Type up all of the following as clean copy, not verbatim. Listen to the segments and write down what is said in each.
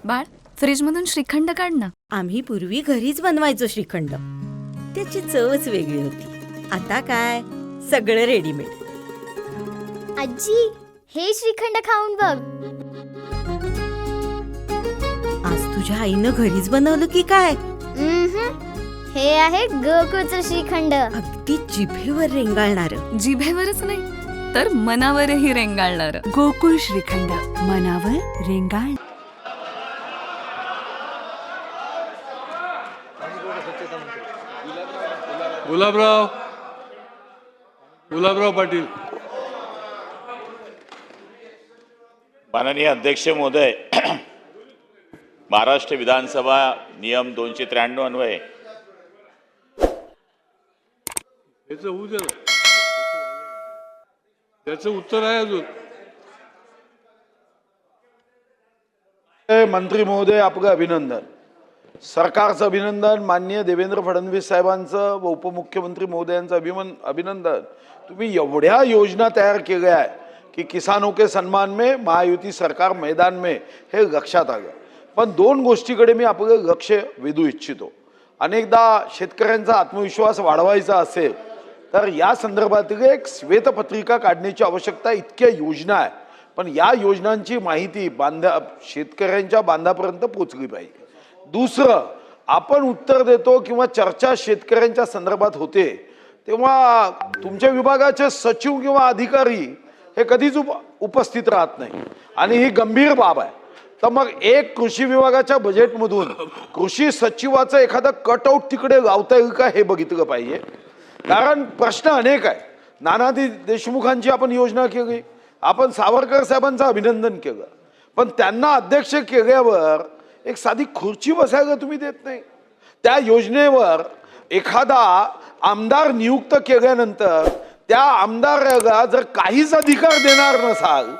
बाळ, फ्रीजमधून श्रीखंड काढ ना. आम्ही पूर्वी घरीच बनवायचो श्रीखंड. त्याची चवच वेगळी होती. आता काय सगळं रेडीमेड. आजी, हे श्रीखंड खाऊन बघ. आज तुझ्या आईनं घरीच बनवलं की काय? हे आहे गोकुळचं श्रीखंड. अगदी जिभेवर रेंगाळणार. जिभेवरच नाही तर मनावरही रेंगाळणार. गोकुळ श्रीखंड, मनावर रेंगाळ. गुलाबराव पाटील. माननीय अध्यक्ष महोदय, महाराष्ट्र विधानसभा नियम 293 अन्वये याचं होऊ द्या ना, त्याचं उत्तर आहे अजून. मंत्री महोदय, आपलं अभिनंदन. सरकारचं अभिनंदन, माननीय देवेंद्र फडणवीस साहेबांचं व उपमुख्यमंत्री महोदयांचं अभिनंदन. तुम्ही एवढ्या योजना तयार केल्या आहे की किसानों के सन्मान में महायुती सरकार मैदान में हे लक्षात आलं. पण दोन गोष्टीकडे मी आपलं लक्ष वेधू इच्छितो. अनेकदा शेतकऱ्यांचा आत्मविश्वास वाढवायचा असेल तर या संदर्भातील एक श्वेतपत्रिका काढण्याची आवश्यकता. इतक्या योजना आहे, पण या योजनांची माहिती शेतकऱ्यांच्या बांधापर्यंत पोहोचली पाहिजे. दुसरं, आपण उत्तर देतो किंवा चर्चा शेतकऱ्यांच्या संदर्भात होते तेव्हा तुमच्या विभागाचे सचिव किंवा अधिकारी हे कधीच उपस्थित राहत नाही आणि ही गंभीर बाब आहे. तर मग एक कृषी विभागाच्या बजेटमधून कृषी सचिवाचं एखादं कटआउट तिकडे लावता येईल का हे बघितलं पाहिजे. कारण प्रश्न अनेक आहे. नानाजी देशमुखांची आपण योजना केली, आपण सावरकर साहेबांचं अभिनंदन केलं, पण त्यांना अध्यक्ष केल्यावर एक साधी खुर्ची बसायला तुम्ही देत नाही. त्या योजनेवर एखादा आमदार नियुक्त केल्यानंतर त्या आमदाराला जर काहीच अधिकार देणार नसाल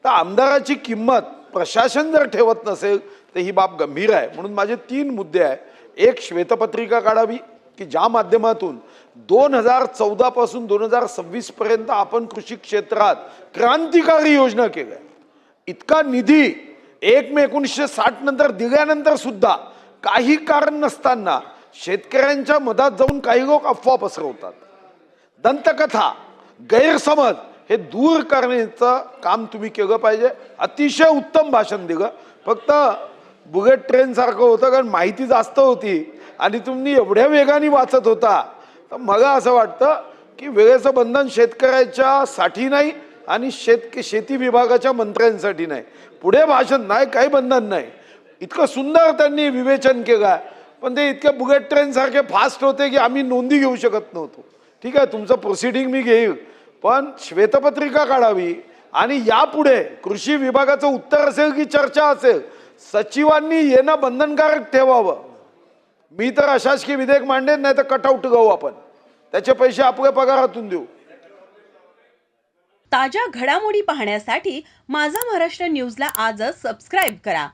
तर आमदाराची किंमत प्रशासन जर ठेवत नसेल तर ही बाब गंभीर आहे. म्हणून माझे 3 मुद्दे आहे. एक, श्वेतपत्रिका काढावी की ज्या माध्यमातून 2014 पासून 2026 पर्यंत आपण कृषी क्षेत्रात क्रांतिकारी योजना केल्या. इतका निधी 1 मे 1960 नंतर दिल्यानंतर सुद्धा काही कारण नसताना शेतकऱ्यांच्या मधात जाऊन काही लोक अफवा पसरवतात. दंतकथा, गैरसमज हे दूर करण्याचं काम तुम्ही केलं पाहिजे. अतिशय उत्तम भाषण दिलं. फक्त बुलेट ट्रेन सारखं होतं, कारण माहिती जास्त होती आणि तुम्ही एवढ्या वेगाने वाचत होता. तर मला असं वाटतं की वेळेचं बंधन शेतकऱ्याच्या साठी नाही आणि शेती विभागाच्या मंत्र्यांसाठी नाही. पुढे भाषण नाही, काही बंधन नाही. इतकं सुंदर त्यांनी विवेचन केलं, पण ते इतके बुलेट ट्रेन सारखे फास्ट होते की आम्ही नोंदी घेऊ शकत नव्हतो. ठीक आहे, तुमचं प्रोसिडिंग मी घेईल, पण श्वेतपत्रिका काढावी आणि यापुढे कृषी विभागाचं उत्तर असेल की चर्चा असेल, सचिवांनी येणं बंधनकारक ठेवावं. मी तर अशासकीय विधेयक मांडेन, नाही तर कटआउट गाऊ आपण, त्याचे पैसे आपल्या पगारातून देऊ. ताज्या घडामोडी पाहण्यासाठी माझा महाराष्ट्र न्यूजला आजच सबस्क्राईब करा.